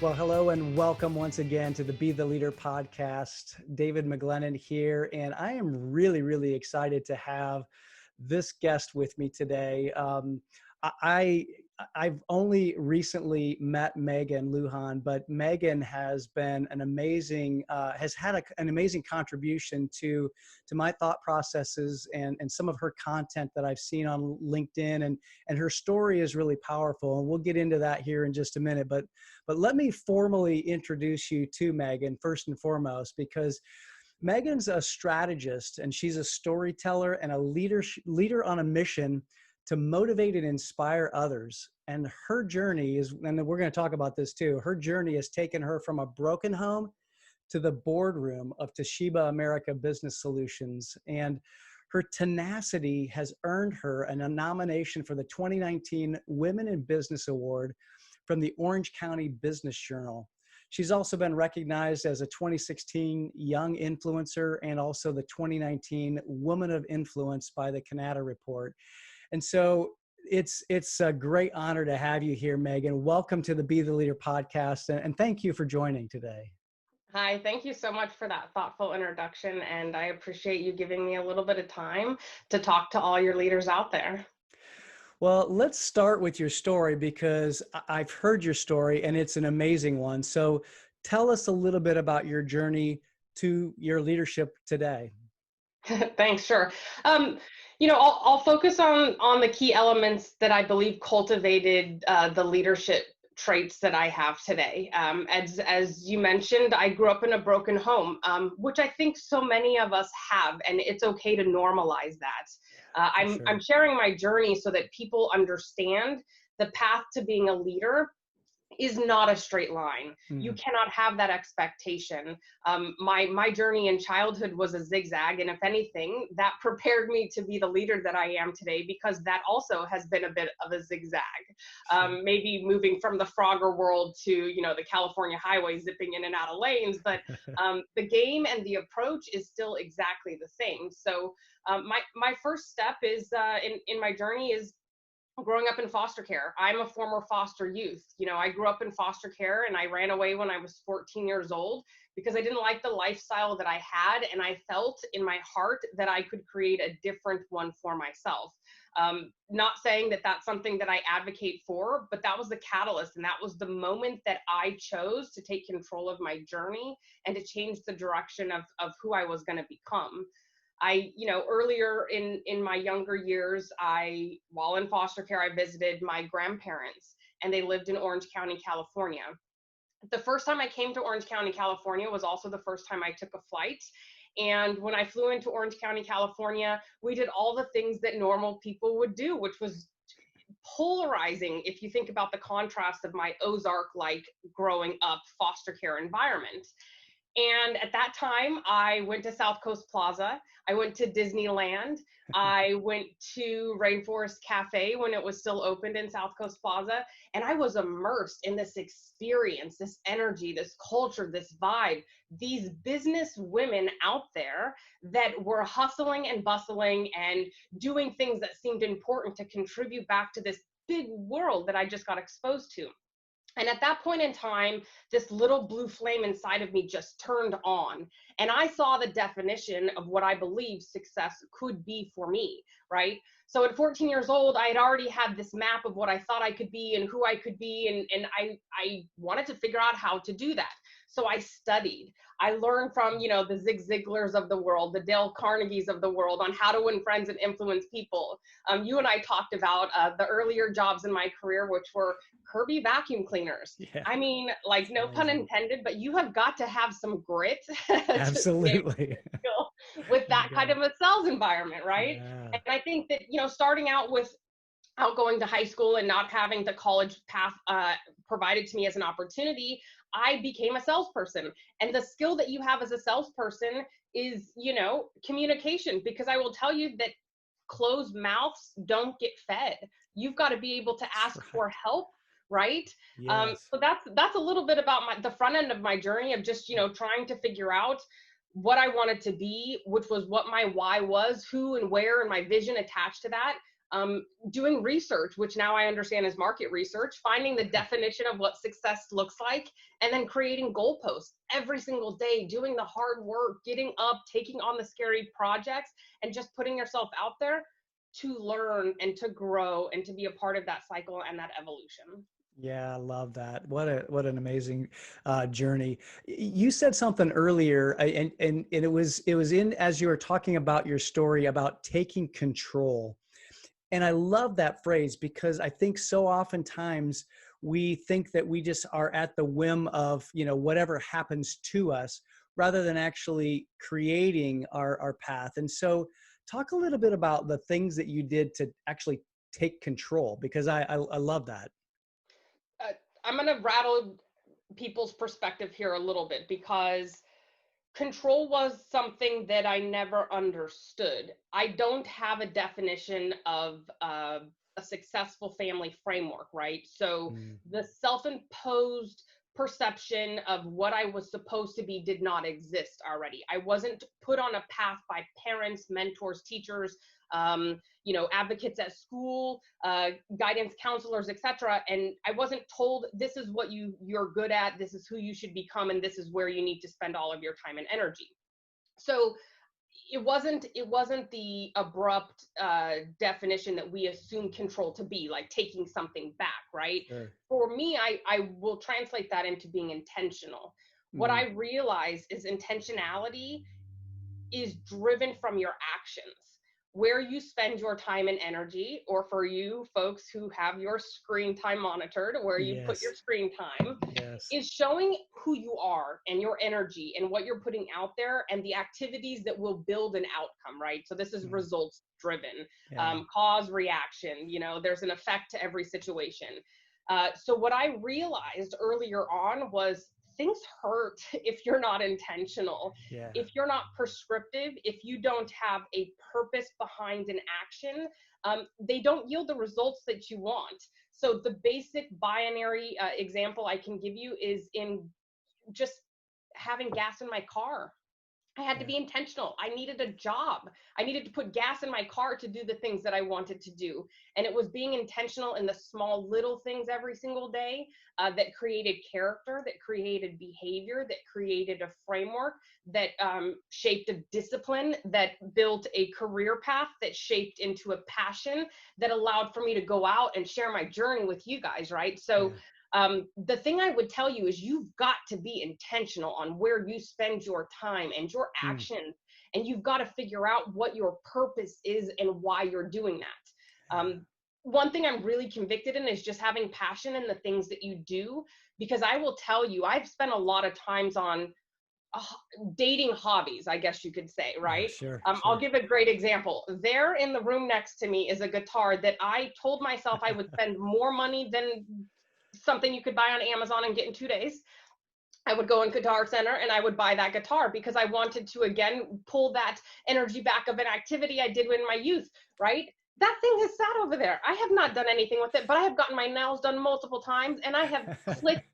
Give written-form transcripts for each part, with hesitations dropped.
Well, hello and welcome once again to the Be the Leader podcast. David McGlennon here, and I am really excited to have this guest with me today. I've only recently met Maegan Lujan, but Maegan has been an amazing, has had an amazing contribution to my thought processes and some of her content that I've seen on LinkedIn, and her story is really powerful. And we'll get into that here in just a minute. But let me formally introduce you to Maegan first and foremost, because Maegan's a strategist and she's a storyteller and a leader on a mission to motivate and inspire others. And her journey is, and we're going to talk about this too, her journey has taken her from a broken home to the boardroom of Toshiba America Business Solutions. And her tenacity has earned her a nomination for the 2019 Women in Business Award from the Orange County Business Journal. She's also been recognized as a 2016 Young Influencer and also the 2019 Woman of Influence by the Cannata Report. And so it's a great honor to have you here, Maegan. Welcome to the Be the Leader podcast, and thank you for joining today. Hi, thank you so much for that thoughtful introduction, and I appreciate you giving me a little bit of time to talk to all your leaders out there. Well, let's start with your story, because I've heard your story and it's an amazing one. So tell us a little bit about your journey to your leadership today. Thanks, sure. I'll focus on the key elements that I believe cultivated the leadership traits that I have today. As you mentioned, I grew up in a broken home, which I think so many of us have, and it's okay to normalize that. I'm sharing my journey so that people understand the path to being a leader is not a straight line. You cannot have that expectation. My journey in childhood was a zigzag, and if anything, that prepared me to be the leader that I am today, because that also has been a bit of a zigzag. Maybe moving from the Frogger world to the California highway, zipping in and out of lanes, but the game and the approach is still exactly the same. So my first step is in my journey is growing up in foster care. I'm a former foster youth. I grew up in foster care and I ran away when I was 14 years old because I didn't like the lifestyle that I had, and I felt in my heart that I could create a different one for myself. Not saying that that's something that I advocate for, but that was the catalyst, and that was the moment that I chose to take control of my journey and to change the direction of who I was going to become. Earlier in my younger years, while in foster care, I visited my grandparents, and they lived in Orange County, California. The first time I came to Orange County, California was also the first time I took a flight. And when I flew into Orange County, California, we did all the things that normal people would do, which was polarizing if you think about the contrast of my Ozark-like growing up foster care environment. And at that time, I went to South Coast Plaza. I went to Disneyland. I went to Rainforest Cafe when it was still opened in South Coast Plaza. And I was immersed in this experience, this energy, this culture, this vibe, these business women out there that were hustling and bustling and doing things that seemed important to contribute back to this big world that I just got exposed to. And at that point in time, this little blue flame inside of me just turned on. And I saw the definition of what I believe success could be for me, right? So at 14 years old, I had already had this map of what I thought I could be and who I could be. And I wanted to figure out how to do that. So I studied. I learned from, the Zig Ziglars of the world, the Dale Carnegies of the world on how to win friends and influence people. You and I talked about the earlier jobs in my career, which were Kirby vacuum cleaners. Yeah. I mean, like, no pun intended, but you have got to have some grit. Absolutely. With that kind of a sales environment, right? Yeah. And I think that, starting out going to high school and not having the college path provided to me as an opportunity, I became a salesperson. And the skill that you have as a salesperson is, communication, because I will tell you that closed mouths don't get fed. You've got to be able to ask for help, right? Yes. So that's a little bit about the front end of my journey of just, trying to figure out what I wanted to be, which was what my why was, who and where, and my vision attached to that. doing research, which now I understand is market research, finding the definition of what success looks like, and then creating goalposts every single day, doing the hard work, getting up, taking on the scary projects, and just putting yourself out there to learn and to grow and to be a part of that cycle and that evolution. Yeah, I love that. What an amazing journey. You said something earlier, and it was in as you were talking about your story about taking control. And I love that phrase because I think so oftentimes we think that we just are at the whim of, whatever happens to us rather than actually creating our path. And so talk a little bit about the things that you did to actually take control, because I love that. uh, I'm going to rattle people's perspective here a little bit, because control was something that I never understood. I don't have a definition of a successful family framework, right? So Mm, the self-imposed perception of what I was supposed to be did not exist already. I wasn't put on a path by parents, mentors, teachers, advocates at school, guidance counselors, etc. And I wasn't told this is what you're good at, this is who you should become, and this is where you need to spend all of your time and energy. So it wasn't the abrupt definition that we assume control to be, like taking something back, right? sure. For me, I will translate that into being intentional. What Mm, I realize is intentionality is driven from your actions, where you spend your time and energy, or for you folks who have your screen time monitored, where you put your yes. screen time, Yes. is showing who you are and your energy and what you're putting out there and the activities that will build an outcome, right? So this is Mm, results driven, yeah. cause reaction, there's an effect to every situation. So what I realized earlier on was things hurt if you're not intentional, Yeah. if you're not prescriptive, if you don't have a purpose behind an action. They don't yield the results that you want. So the basic binary example I can give you is in just having gas in my car. I had to Yeah. be intentional. I needed a job. I needed to put gas in my car to do the things that I wanted to do. And it was being intentional in the small little things every single day that created character, that created behavior, that created a framework, that shaped a discipline, that built a career path, that shaped into a passion, that allowed for me to go out and share my journey with you guys, right? So Yeah. the thing I would tell you is you've got to be intentional on where you spend your time and your Mm, actions, and you've got to figure out what your purpose is and why you're doing that. yeah. One thing I'm really convicted in is just having passion in the things that you do, because I will tell you, I've spent a lot of times on uh, dating hobbies, I guess you could say, Oh, right? sure. I'll Sure. give a great example. There in the room next to me is a guitar that I told myself I would spend more money than something you could buy on Amazon and get in 2 days. I would go in Guitar Center and I would buy that guitar because I wanted to, again, pull that energy back of an activity I did in my youth, right? That thing has sat over there. I have not done anything with it, but I have gotten my nails done multiple times and I have clicked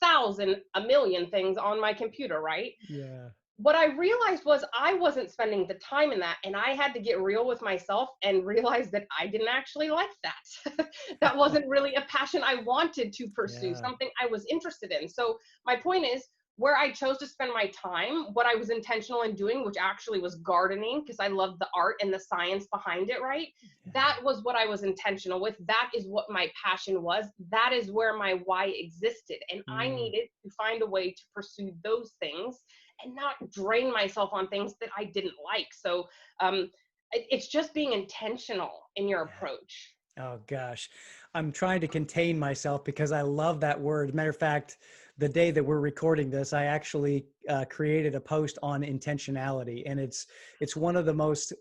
1,000, a million things on my computer, right? Yeah. What I realized was I wasn't spending the time in that, and I had to get real with myself and realize that I didn't actually like that. That wasn't really a passion I wanted to pursue, Yeah. something I was interested in. So my point is, where I chose to spend my time, what I was intentional in doing, which actually was gardening, because I love the art and the science behind it, right? Yeah. That was what I was intentional with. That is what my passion was. That is where my why existed. And I Mm, needed to find a way to pursue those things and not drain myself on things that I didn't like. So it's just being intentional in your yeah. approach. Oh gosh, I'm trying to contain myself because I love that word. Matter of fact, the day that we're recording this, I actually created a post on intentionality, and it's one of the most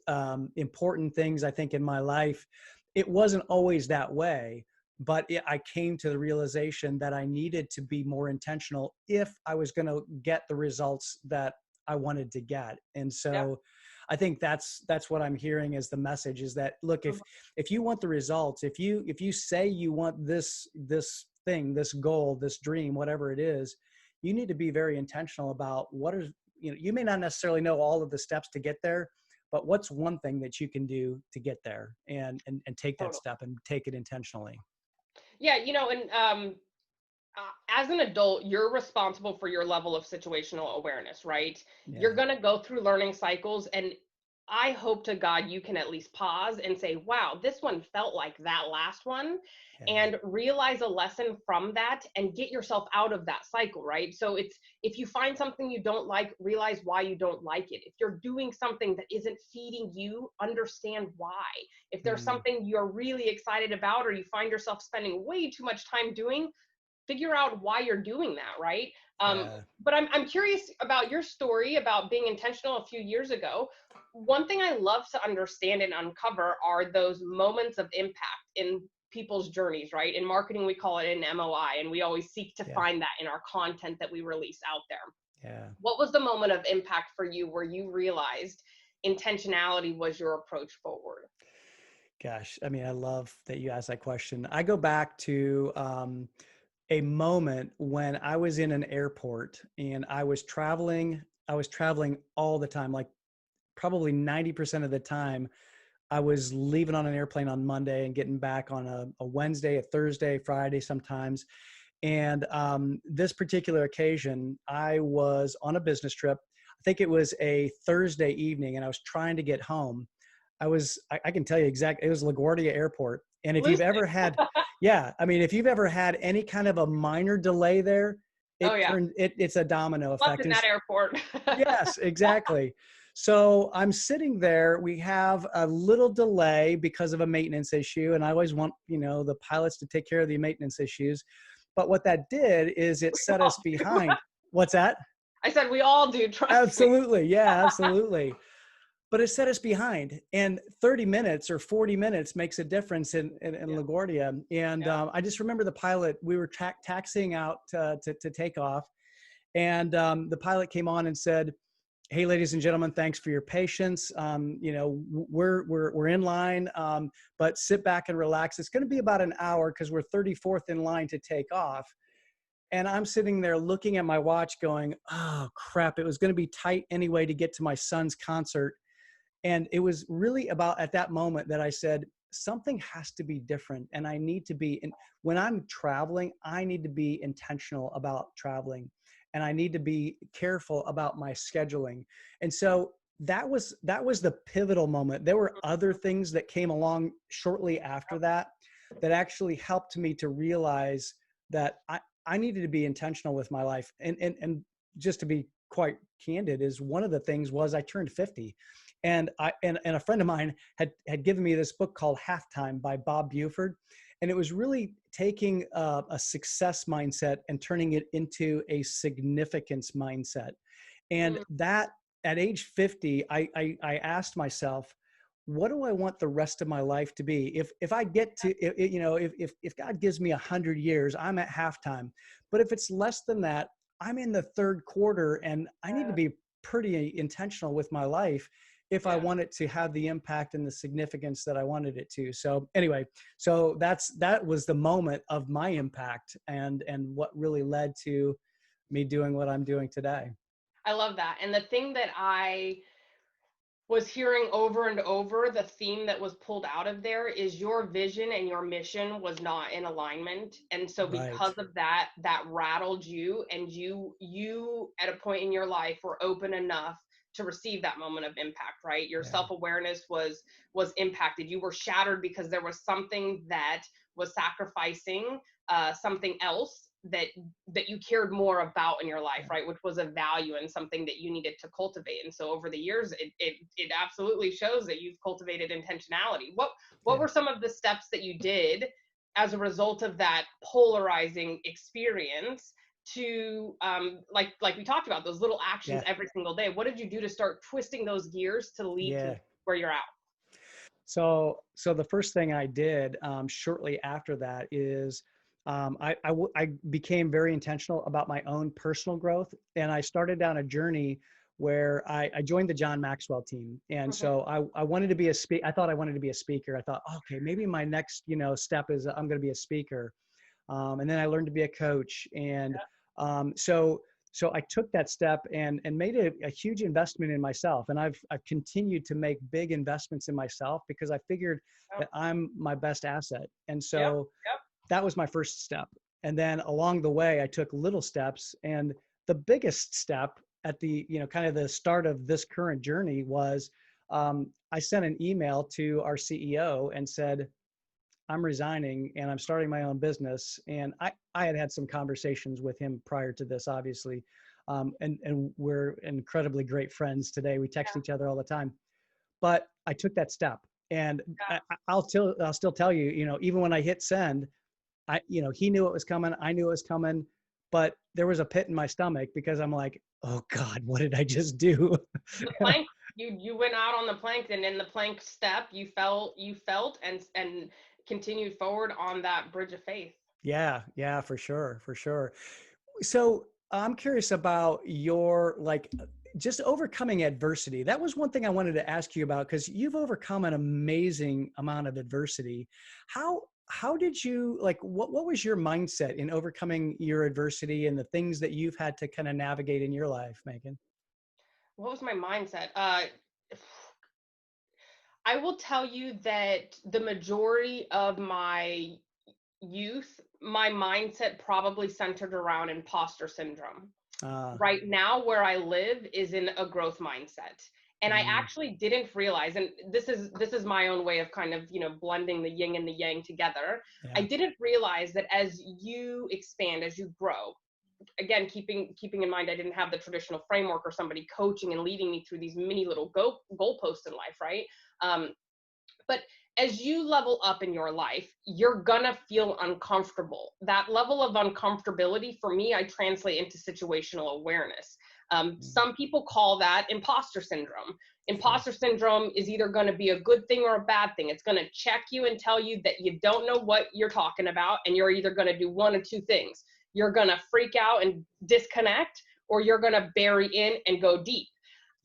important things I think in my life. It wasn't always that way, but I came to the realization that I needed to be more intentional if I was going to get the results that I wanted to get. And Yep. so I think that's what I'm hearing as the message is that look, if you want the results, if you say you want this thing, this goal, this dream, whatever it is, you need to be very intentional about what is, you may not necessarily know all of the steps to get there, but what's one thing that you can do to get there and take that Totally. step and take it intentionally? Yeah, and as an adult, you're responsible for your level of situational awareness, right? You're Yeah. going to go through learning cycles. And I hope to God you can at least pause and say, wow, this one felt like that last one, Yeah. and realize a lesson from that and get yourself out of that cycle, right? So it's, if you find something you don't like, realize why you don't like it. If you're doing something that isn't feeding you, understand why. If there's Mm, something you're really excited about or you find yourself spending way too much time doing, figure out why you're doing that, right? yeah. But I'm curious about your story about being intentional a few years ago. One thing I love to understand and uncover are those moments of impact in people's journeys, right? In marketing, we call it an MOI, and we always seek to Yeah. find that in our content that we release out there. Yeah. What was the moment of impact for you where you realized intentionality was your approach forward? Gosh, I mean, I love that you asked that question. I go back to a moment when I was in an airport and I was traveling. I was traveling all the time, like probably 90% of the time. I was leaving on an airplane on Monday and getting back on a Wednesday, a Thursday, Friday sometimes. And this particular occasion, I was on a business trip. I think it was a Thursday evening, and I was trying to get home. I can tell you exactly, it was LaGuardia Airport. And if you've Lucid. ever had, yeah, I mean, if you've ever had any kind of a minor delay there, Oh yeah, it's a domino left effect. in And that airport. yes, exactly. So I'm sitting there. We have a little delay because of a maintenance issue, and I always want, the pilots to take care of the maintenance issues. But what that did is it We set all us do. behind. What's that? I said we all do, trust me. Absolutely. Yeah, absolutely. But it set us behind, and 30 minutes or 40 minutes makes a difference in Yeah, LaGuardia. And yeah. I just remember the pilot, we were taxiing out to take off. And the pilot came on and said, "Hey, ladies and gentlemen, thanks for your patience. We're in line, but sit back and relax. It's going to be about an hour because we're 34th in line to take off." And I'm sitting there looking at my watch going, "Oh, crap. It was going to be tight anyway to get to my son's concert." And it was really about at that moment that I said, something has to be different. And I need to be, when I'm traveling, I need to be intentional about traveling. And I need to be careful about my scheduling. And so that was the pivotal moment. There were other things that came along shortly after that that actually helped me to realize that I needed to be intentional with my life. And just to be quite candid, is one of the things was I turned 50. And a friend of mine had given me this book called Halftime by Bob Buford. And it was really taking a success mindset and turning it into a significance mindset. And Mm, that at age 50, I asked myself, what do I want the rest of my life to be? If I get to, if God gives me 100 years, I'm at halftime. But if it's less than that, I'm in the third quarter, and I need to yeah, be pretty intentional with my life if I yeah. want it to have the impact and the significance that I wanted it to. So anyway, so that was the moment of my impact, and what really led to me doing what I'm doing today. I love that. And the thing that I was hearing over and over, the theme that was pulled out of there is your vision and your mission was not in alignment. And so Right. because of that, that rattled you, and you at a point in your life were open enough to receive that moment of impact, right? Your Yeah. self-awareness was impacted. You were shattered because there was something that was sacrificing something else that you cared more about in your life, Yeah. right? Which was a value and something that you needed to cultivate. And so over the years, it absolutely shows that you've cultivated intentionality. What Yeah. were some of the steps that you did as a result of that polarizing experience to like we talked about those little actions Yeah. every single day? What did you do to start twisting those gears to lead to Yeah. where you're at? So the first thing I did shortly after that is I became very intentional about my own personal growth, and I started down a journey where I joined the John Maxwell team. And Mhm. so I wanted to be a speaker. I thought I wanted to be a speaker. I thought, okay, maybe my next step is I'm going to be a speaker. And then I learned to be a coach. And so So I took that step and made a huge investment in myself. And I've continued to make big investments in myself because I figured Yep. that I'm my best asset. And Yep. so Yep. that was my first step. And then along the way, I took little steps. And the biggest step at the, kind of the start of this current journey was I sent an email to our CEO and said, I'm resigning and I'm starting my own business. And I had some conversations with him prior to this, obviously. And we're incredibly great friends today. We text Yeah. each other all the time, but I took that step. And Yeah. I'll still tell you, even when I hit send, he knew it was coming. I knew it was coming, but there was a pit in my stomach because I'm like, oh God, what did I just do? The plank, you went out on the plank, and in the plank step, you felt and continued forward on that bridge of faith. Yeah, for sure, for sure. So I'm curious about your just overcoming adversity. That was one thing I wanted to ask you about because you've overcome an amazing amount of adversity. How did you what was your mindset in overcoming your adversity and the things that you've had to kind of navigate in your life, Maegan? What was my mindset? I will tell you that the majority of my youth, my mindset probably centered around imposter syndrome. Uh, Right now, where I live is in a growth mindset. And I mm, actually didn't realize, and this is my own way of kind of, blending the yin and the yang together. I yeah. didn't realize that as you expand, as you grow, again, keeping in mind I didn't have the traditional framework or somebody coaching and leading me through these mini little goalposts in life, right? Um, but as you level up in your life, you're gonna feel uncomfortable. That level of uncomfortability, for me, I translate into situational awareness. Mm, Some people call that imposter syndrome. sure. Imposter syndrome is either going to be a good thing or a bad thing. It's going to check you and tell you that you don't know what you're talking about, and you're either going to do one of two things. You're going to freak out and disconnect, or you're going to bury in and go deep.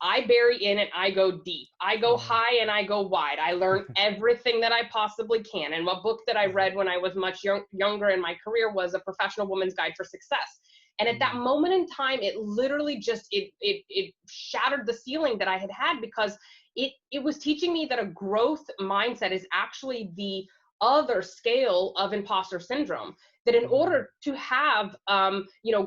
I bury in and I go deep. I go Yeah. high and I go wide. I learn everything that I possibly can. And what book that I Yeah. read when I was much younger in my career was A Professional Woman's Guide for Success. And at that Mm, moment in time, it literally just it shattered the ceiling that I had had, because it was teaching me that a growth mindset is actually the other scale of imposter syndrome. That in mm, order to have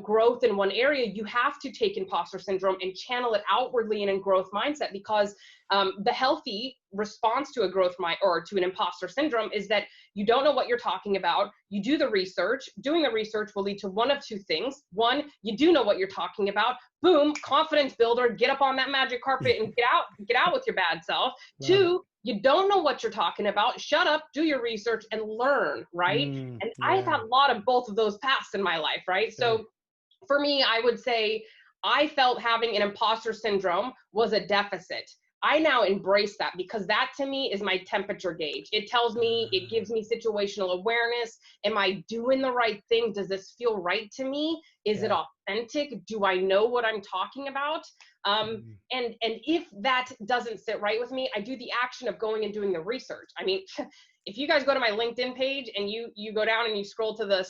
growth in one area, you have to take imposter syndrome and channel it outwardly and in growth mindset, because the healthy response to a growth mind or to an imposter syndrome is that you don't know what you're talking about. You do the research. Doing the research will lead to one of two things. One, you do know what you're talking about. Boom, confidence builder. Get up on that magic carpet and get out with your bad self. love it. Two, you don't know what you're talking about. Shut up, do your research, and learn, right? Mm, And I've yeah, had a lot of both of those paths in my life, right? sure. So for me, I would say I felt having an imposter syndrome was a deficit. I now embrace that, because that to me is my temperature gauge. It tells me, it Uh, gives me situational awareness. Am I doing the right thing? Does this feel right to me? Is it yeah. authentic? Do I know what I'm talking about? Mm, And if that doesn't sit right with me, I do the action of going and doing the research. I mean, if you guys go to my LinkedIn page and you go down and you scroll to the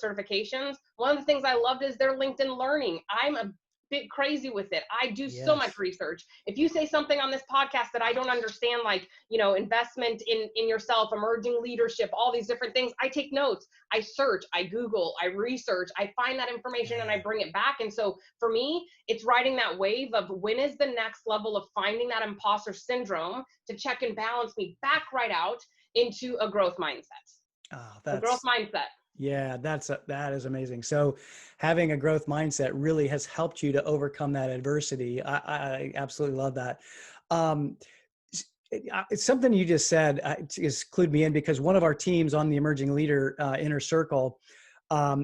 certifications, one of the things I loved is their LinkedIn Learning. I'm a bit crazy with it. I do so much yes. research. If you say something on this podcast that I don't understand, like, investment in yourself, emerging leadership, all these different things, I take notes. I search, I Google, I research, I find that information and I Yeah. bring it back. And so for me, it's riding that wave of when is the next level of finding that imposter syndrome to check and balance me back right out into a growth mindset. Oh, A growth that's, mindset. yeah, that is amazing. So having a growth mindset really has helped you to overcome that adversity. I absolutely love that. Um, it's something you just said just clued me in because one of our teams on the Emerging Leader Inner Circle,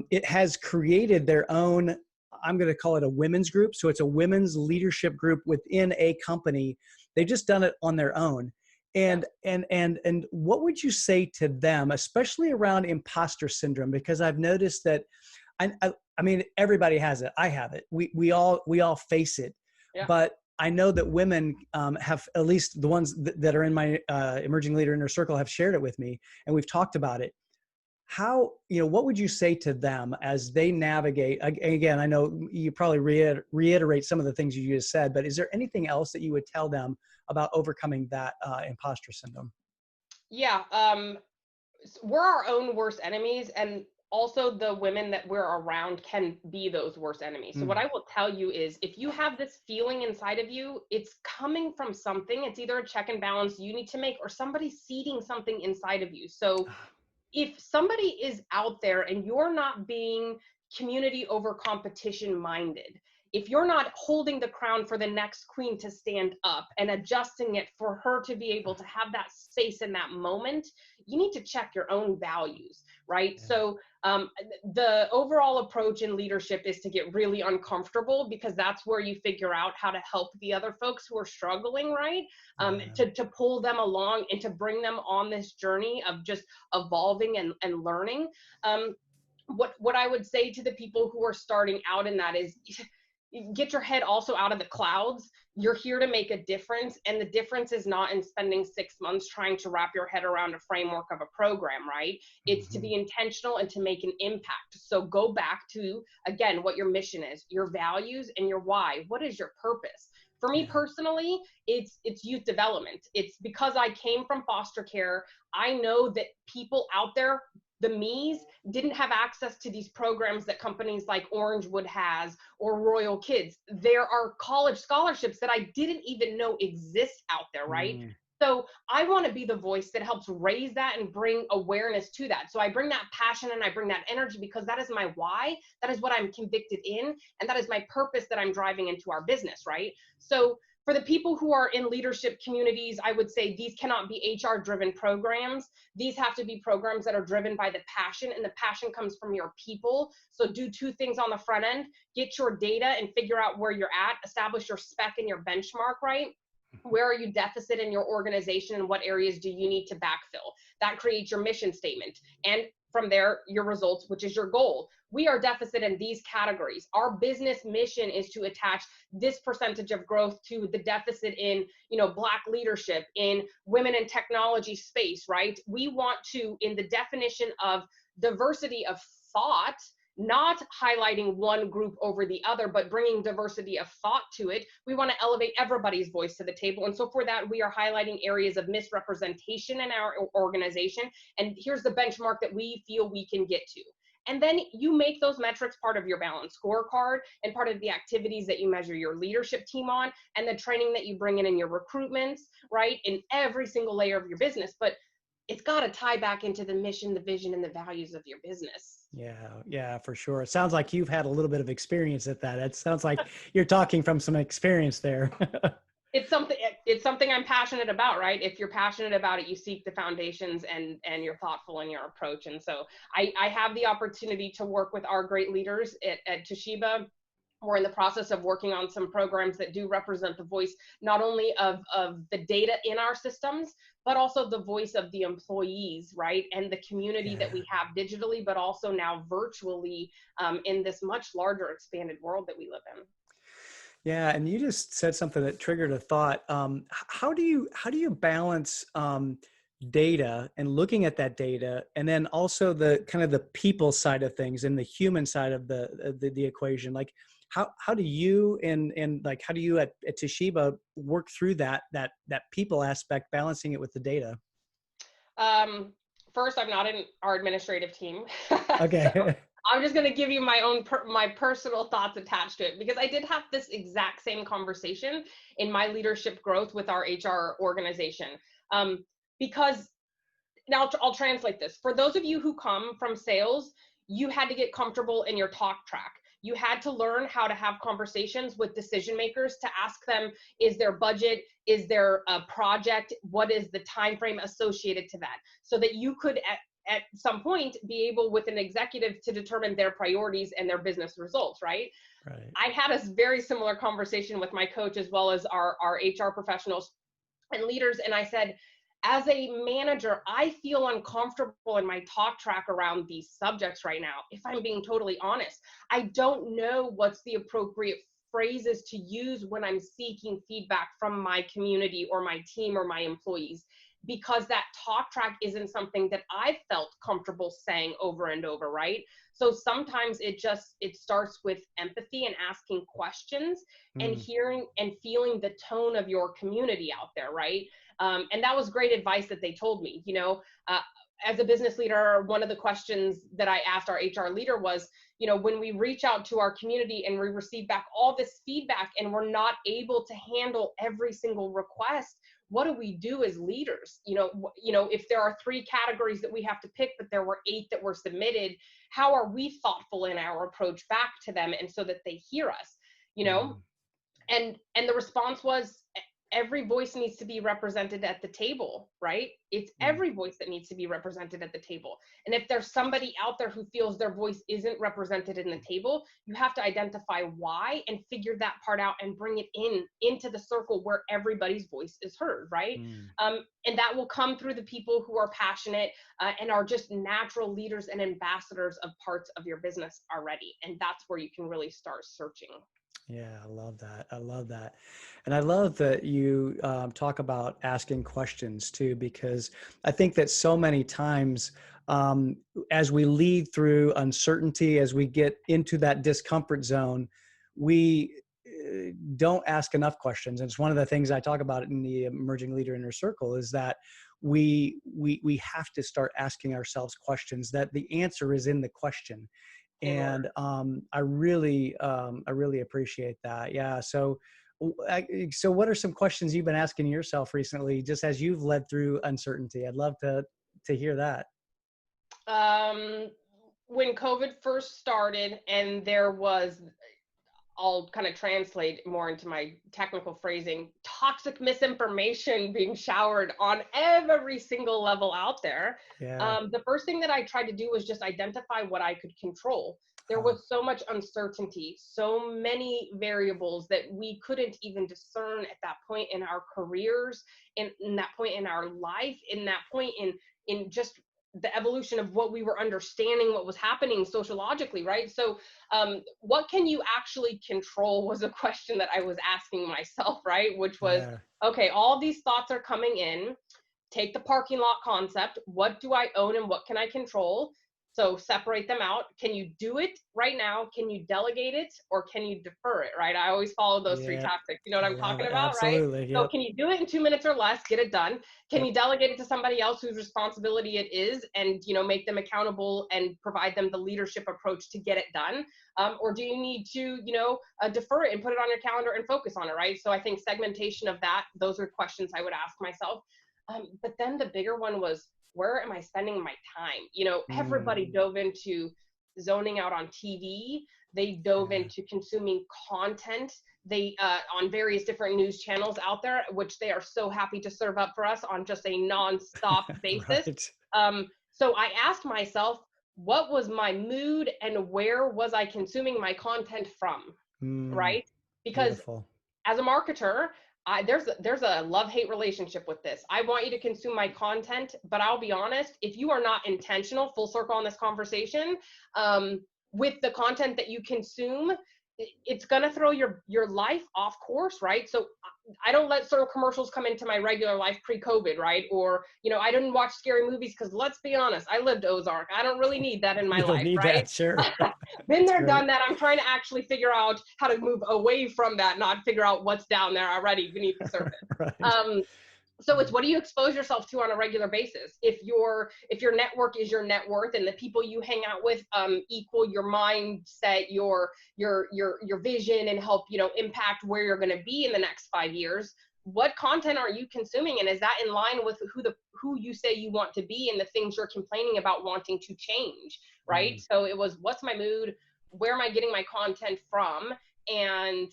it has created their own, I'm going to call it a women's group. So it's a women's leadership group within a company. They've just done it on their own. Yeah. And what would you say to them, especially around imposter syndrome? Because I've noticed that, I mean, everybody has it. I have it. We all face it, Yeah. but I know that women have, at least the ones that are in my emerging leader inner circle, have shared it with me, and we've talked about it. how, what would you say to them as they navigate? Again, I know you probably reiterate some of the things you just said, but is there anything else that you would tell them about overcoming that imposter syndrome? Yeah, we're our own worst enemies, and also the women that we're around can be those worst enemies. So what Mm. I will tell you is, if you have this feeling inside of you, it's coming from something. It's either a check and balance you need to make, or somebody seeding something inside of you. So if somebody is out there and you're not being community over competition minded, if you're not holding the crown for the next queen to stand up and adjusting it for her to be able to have that space in that moment, you need to check your own values, right? Yeah. So the overall approach in leadership is to get really uncomfortable, because that's where you figure out how to help the other folks who are struggling, right? Yeah. To pull them along and to bring them on this journey of just evolving and learning. What I would say to the people who are starting out in that is, get your head also out of the clouds. You're here to make a difference, and the difference is not in spending 6 months trying to wrap your head around a framework of a program, right? It's to Hmm. be intentional and to make an impact. So go back to, again, what your mission is, your values, and your why. What is your purpose? For me Yeah. personally, it's youth development. It's because I came from foster care. I know that people out there, the me's, didn't have access to these programs that companies like Orangewood has, or Royal Kids. There are college scholarships that I didn't even know exist out there, right? Mm. So I want to be the voice that helps raise that and bring awareness to that. So I bring that passion and I bring that energy, because that is my why. That is what I'm convicted in. And that is my purpose that I'm driving into our business, right? So for the people who are in leadership communities, I would say these cannot be HR driven programs. These have to be programs that are driven by the passion, and the passion comes from your people. So do two things on the front end: get your data and figure out where you're at, establish your spec and your benchmark, right? Where are you deficit in your organization, and what areas do you need to backfill? That creates your mission statement. And from there, your results, which is your goal. We are deficit in these categories. Our business mission is to attach this percentage of growth to the deficit in, Black leadership, in women in technology space, right? We want to, in the definition of diversity of thought, not highlighting one group over the other, but bringing diversity of thought to it. We want to elevate everybody's voice to the table. And so for that, we are highlighting areas of misrepresentation in our organization. And here's the benchmark that we feel we can get to. And then you make those metrics part of your balanced scorecard and part of the activities that you measure your leadership team on, and the training that you bring in your recruitments, right? In every single layer of your business. But it's got to tie back into the mission, the vision, and the values of your business. Yeah, yeah, for sure. It sounds like you've had a little bit of experience at that. It sounds like you're talking from some experience there. It's something I'm passionate about, right? If you're passionate about it, you seek the foundations, and you're thoughtful in your approach. And so I have the opportunity to work with our great leaders at Toshiba. We're in the process of working on some programs that do represent the voice, not only of the data in our systems, but also the voice of the employees, right? And the community that Yeah. we have digitally, but also now virtually, in this much larger expanded world that we live in. Yeah, and you just said something that triggered a thought. How do you balance data and looking at that data, and then also the kind of the people side of things and the human side of the equation? Like, how do you and like how do you at Toshiba work through that people aspect, balancing it with the data? First, I'm not in our administrative team. So Okay. I'm just going to give you my personal thoughts attached to it, because I did have this exact same conversation in my leadership growth with our HR organization. Because now I'll translate this. For those of you who come from sales, you had to get comfortable in your talk track. You had to learn how to have conversations with decision makers to ask them, is there budget? Is there a project? What is the time frame associated to that? So that you could at some point be able, with an executive, to determine their priorities and their business results, right? Right. I had a very similar conversation with my coach, as well as our HR professionals and leaders. And I said, as a manager, I feel uncomfortable in my talk track around these subjects right now. If I'm being totally honest, I don't know what's the appropriate phrases to use when I'm seeking feedback from my community or my team or my employees. because that talk track isn't something that I felt comfortable saying over and over, right? So sometimes it starts with empathy and asking questions and Mm. hearing and feeling the tone of your community out there, right? And that was great advice that they told me. As a business leader, one of the questions that I asked our HR leader was, when we reach out to our community and we receive back all this feedback and we're not able to handle every single request, what do we do as leaders? If there are 3 categories that we have to pick, but there were 8 that were submitted, how are we thoughtful in our approach back to them and so that they hear us? Mm. And the response was, every voice needs to be represented at the table, right? It's Mm. every voice that needs to be represented at the table. And if there's somebody out there who feels their voice isn't represented in the table, you have to identify why and figure that part out and bring it into the circle where everybody's voice is heard, right? Mm. And that will come through the people who are passionate and are just natural leaders and ambassadors of parts of your business already. And that's where you can really start searching. Yeah, I love that. I love that. And I love that you talk about asking questions too, because I think that so many times um, as we lead through uncertainty, as we get into that discomfort zone, we don't ask enough questions. And it's one of the things I talk about in the Emerging Leader Inner Circle is that we have to start asking ourselves questions, that the answer is in the question. Taylor. And I really appreciate that. Yeah. So, so what are some questions you've been asking yourself recently, just as you've led through uncertainty? I'd love to hear that. When COVID first started, and there was, I'll kind of translate more into my technical phrasing, toxic misinformation being showered on every single level out there. Yeah. The first thing that I tried to do was just identify what I could control. There Uh, was so much uncertainty, so many variables that we couldn't even discern at that point in our careers, in that point in our life, in that point in just the evolution of what we were understanding, what was happening sociologically, right? So what can you actually control was a question that I was asking myself, right? Which was, yeah. okay, all these thoughts are coming in. Take the parking lot concept. What do I own and what can I control? So separate them out. Can you do it right now? Can you delegate it or can you defer it, right? I always follow those 3 Yeah. tactics. You know what I I'm love talking it. about, right? Absolutely. So Yep. can you do it in 2 minutes or less, get it done? Can Yep. you delegate it to somebody else whose responsibility it is and, make them accountable and provide them the leadership approach to get it done? Or do you need to, defer it and put it on your calendar and focus on it, right? So I think segmentation of that, those are questions I would ask myself. But then the bigger one was, where am I spending my time? Mm. Everybody dove into zoning out on TV. They dove Yeah. into consuming content. They on various different news channels out there, which they are so happy to serve up for us on just a nonstop basis. Right. So I asked myself, what was my mood and where was I consuming my content from? Mm. Right? Because Beautiful. as a marketer, there's a love-hate relationship with this. I want you to consume my content, but I'll be honest, if you are not intentional, full circle on this conversation, with the content that you consume, it's gonna throw your life off course, right? So I don't let sort of commercials come into my regular life pre-COVID, right? Or I didn't watch scary movies because let's be honest, I lived Ozark. I don't really need that in my You don't life, need right? that. Sure. Been That's there, great. done that. I'm trying to actually figure out how to move away from that, not figure out what's down there already beneath the surface. Right. Um, so it's, what do you expose yourself to on a regular basis? If your network is your net worth and the people you hang out with equal your mindset, your vision, and help impact where you're going to be in the next 5 years, what content are you consuming, and is that in line with who you say you want to be and the things you're complaining about wanting to change, right? Mm. So it was, what's my mood, where am I getting my content from, and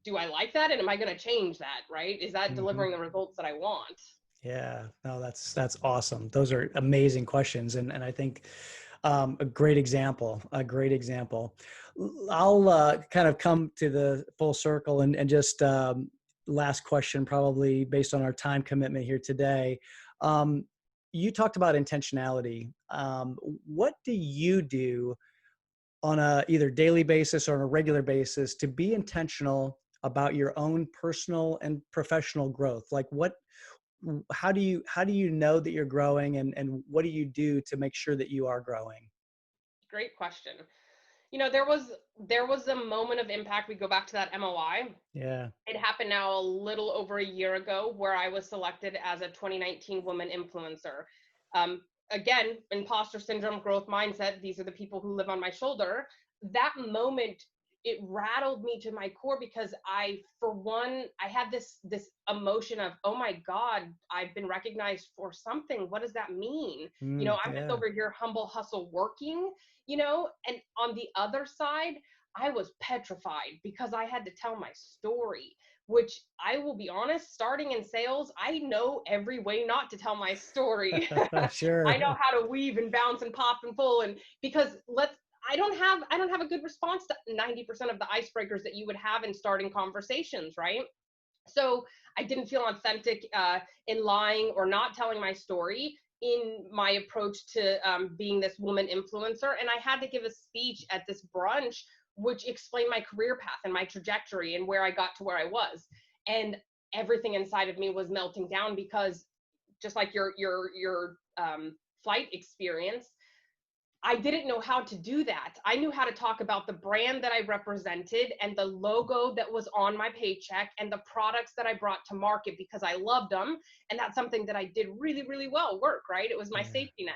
do I like that, and am I going to change that, right? Is that Hmm. delivering the results that I want? Yeah, no, that's awesome. Those are amazing questions, and I think a great example. A great example. I'll kind of come to the full circle and just last question, probably based on our time commitment here today. Um, you talked about intentionality. What do you do on a either daily basis or on a regular basis to be intentional about your own personal and professional growth? Like how do you know that you're growing, and what do you do to make sure that you are growing? Great question. There was a moment of impact. We go back to that MOI. Yeah. It happened now a little over a year ago, where I was selected as a 2019 woman influencer. Again, imposter syndrome, growth mindset. These are the people who live on my shoulder. That moment, it rattled me to my core, because for one, I had this emotion of, oh my God, I've been recognized for something. What does that mean? I'm just Yeah. over here humble hustle working, and on the other side, I was petrified because I had to tell my story, which, I will be honest, starting in sales, I know every way not to tell my story. I know Sure. how to weave and bounce and pop and pull, and because I don't have a good response to 90% of the icebreakers that you would have in starting conversations, right? So I didn't feel authentic in lying or not telling my story in my approach to being this woman influencer. And I had to give a speech at this brunch, which explained my career path and my trajectory and where I got to where I was. And everything inside of me was melting down, because just like your flight experience, I didn't know how to do that. I knew how to talk about the brand that I represented and the logo that was on my paycheck and the products that I brought to market, because I loved them. And that's something that I did really, really well work, right? It was my Yeah. safety net.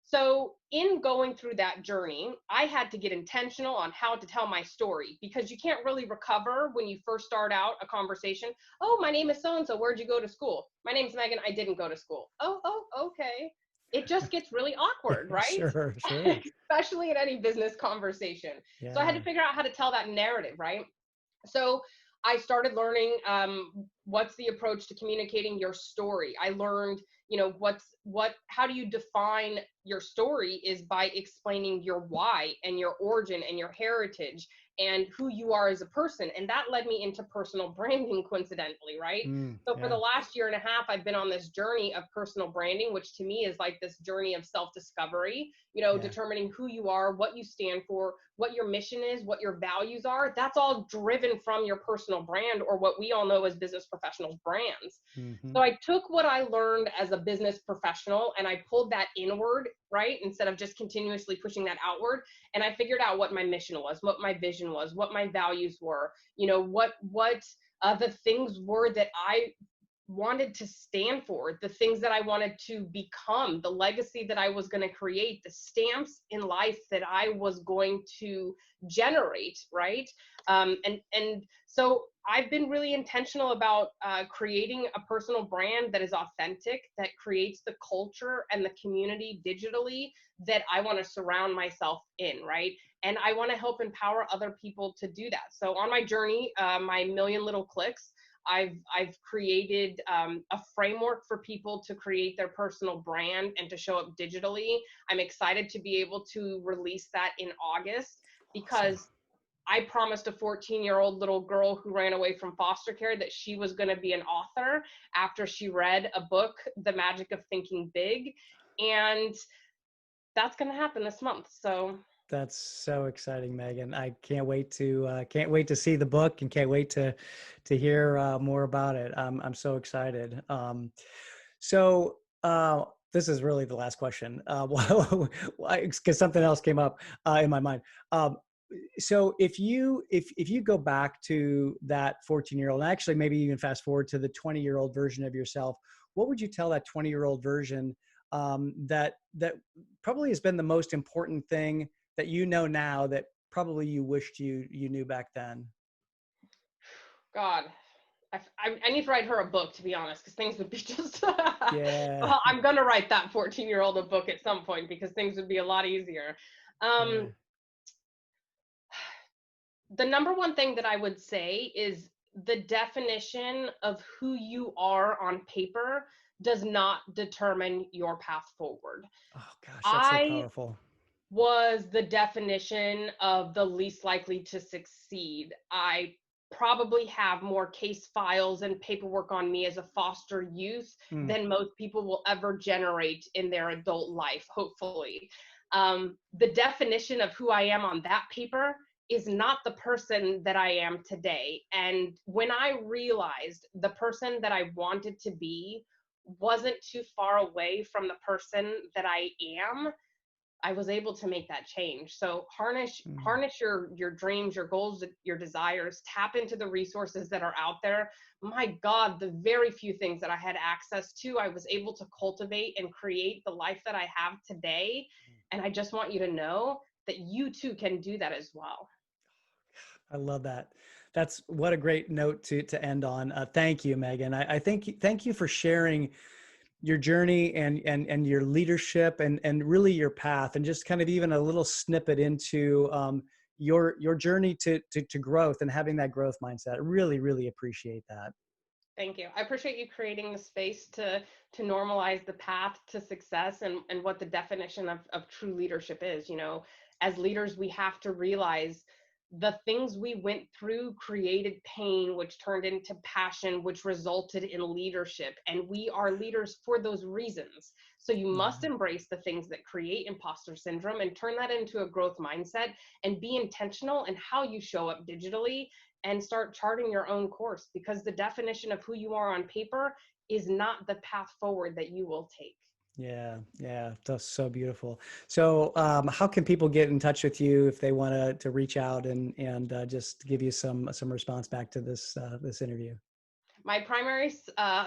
So in going through that journey, I had to get intentional on how to tell my story, because you can't really recover when you first start out a conversation. Oh, my name is so-and-so. Where'd you go to school? My name's Megan. I didn't go to school. Oh, okay. It just gets really awkward, right? Sure. Sure. Especially in any business conversation. So I had to Yeah. figure out how to tell that narrative, right? So I started learning what's the approach to communicating your story. I learned, how do you define your story is by explaining your why and your origin and your heritage and who you are as a person. And that led me into personal branding, coincidentally, right? So for the Yeah. last year and a half, I've been on this journey of personal branding, which to me is like this journey of self-discovery, Yeah. determining who you are, what you stand for, what your mission is, what your values are. That's all driven from your personal brand, or what we all know as business professionals, brands. Hmm. So I took what I learned as a business professional and I pulled that inward, right? Instead of just continuously pushing that outward. And I figured out what my mission was, what my vision was, what my values were, what the things were that I wanted to stand for, the things that I wanted to become, the legacy that I was going to create, the stamps in life that I was going to generate, right? And so I've been really intentional about creating a personal brand that is authentic, that creates the culture and the community digitally that I want to surround myself in, right? And I want to help empower other people to do that. So on my journey, my million little clicks, I've created a framework for people to create their personal brand and to show up digitally. I'm excited to be able to release that in August, Awesome. because I promised a 14-year-old little girl who ran away from foster care that she was going to be an author after she read a book, The Magic of Thinking Big. And that's going to happen this month. So That's so exciting, Megan. I can't wait to see the book, and can't wait to hear more about it. I'm so excited. So this is really the last question, because something else came up in my mind. So if you go back to that 14-year-old, and actually maybe even fast forward to the 20-year-old version of yourself, what would you tell that 20-year-old version that probably has been the most important thing that you know now that probably you wished you knew back then? God, I need to write her a book, to be honest, because things would be just. Yeah. Well, I'm gonna write that 14-year-old a book at some point, because things would be a lot easier. Yeah. The number one thing that I would say is the definition of who you are on paper does not determine your path forward. Oh gosh, that's so I powerful. was the definition of the least likely to succeed. I probably have more case files and paperwork on me as a foster youth Mm, than most people will ever generate in their adult life, hopefully. The definition of who I am on that paper is not the person that I am today. And when I realized the person that I wanted to be wasn't too far away from the person that I am, I was able to make that change. So Mm. harness your dreams, your goals, your desires, tap into the resources that are out there. My God, the very few things that I had access to, I was able to cultivate and create the life that I have today. And I just want you to know that you too can do that as well. I love that. That's what a great note to end on. Thank you, Maegan. I thank you for sharing your journey and your leadership and really your path, and just kind of even a little snippet into your journey to growth and having that growth mindset. I really, really appreciate that. Thank you. I appreciate you creating the space to normalize the path to success and what the definition of true leadership is. You know, as leaders, we have to realize the things we went through created pain, which turned into passion, which resulted in leadership. And we are leaders for those reasons. So you must Yeah. embrace the things that create imposter syndrome and turn that into a growth mindset and be intentional in how you show up digitally and start charting your own course, because the definition of who you are on paper is not the path forward that you will take. Yeah, yeah, that's so beautiful. So, how can people get in touch with you if they want to reach out and just give you some response back to this interview? My primary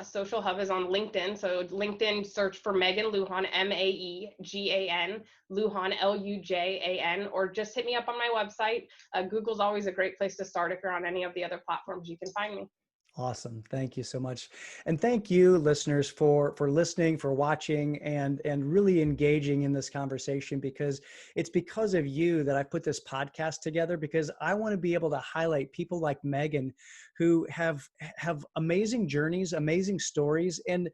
social hub is on LinkedIn. So LinkedIn, search for Maegan Lujan, Maegan, Lujan, Lujan, or just hit me up on my website. Google's always a great place to start. If you're on any of the other platforms, you can find me. Awesome. Thank you so much. And thank you, listeners, for listening, for watching, and really engaging in this conversation, because it's because of you that I put this podcast together, because I want to be able to highlight people like Maegan who have amazing journeys, amazing stories, and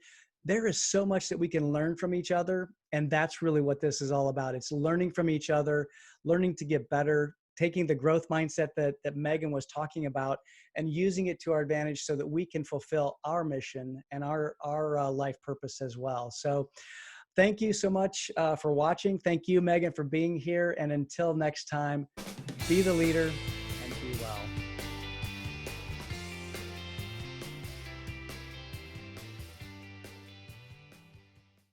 there is so much that we can learn from each other. And that's really what this is all about. It's learning from each other, learning to get better, taking the growth mindset that Maegan was talking about and using it to our advantage so that we can fulfill our mission and our life purpose as well. So thank you so much for watching. Thank you, Maegan, for being here. And until next time, be the leader,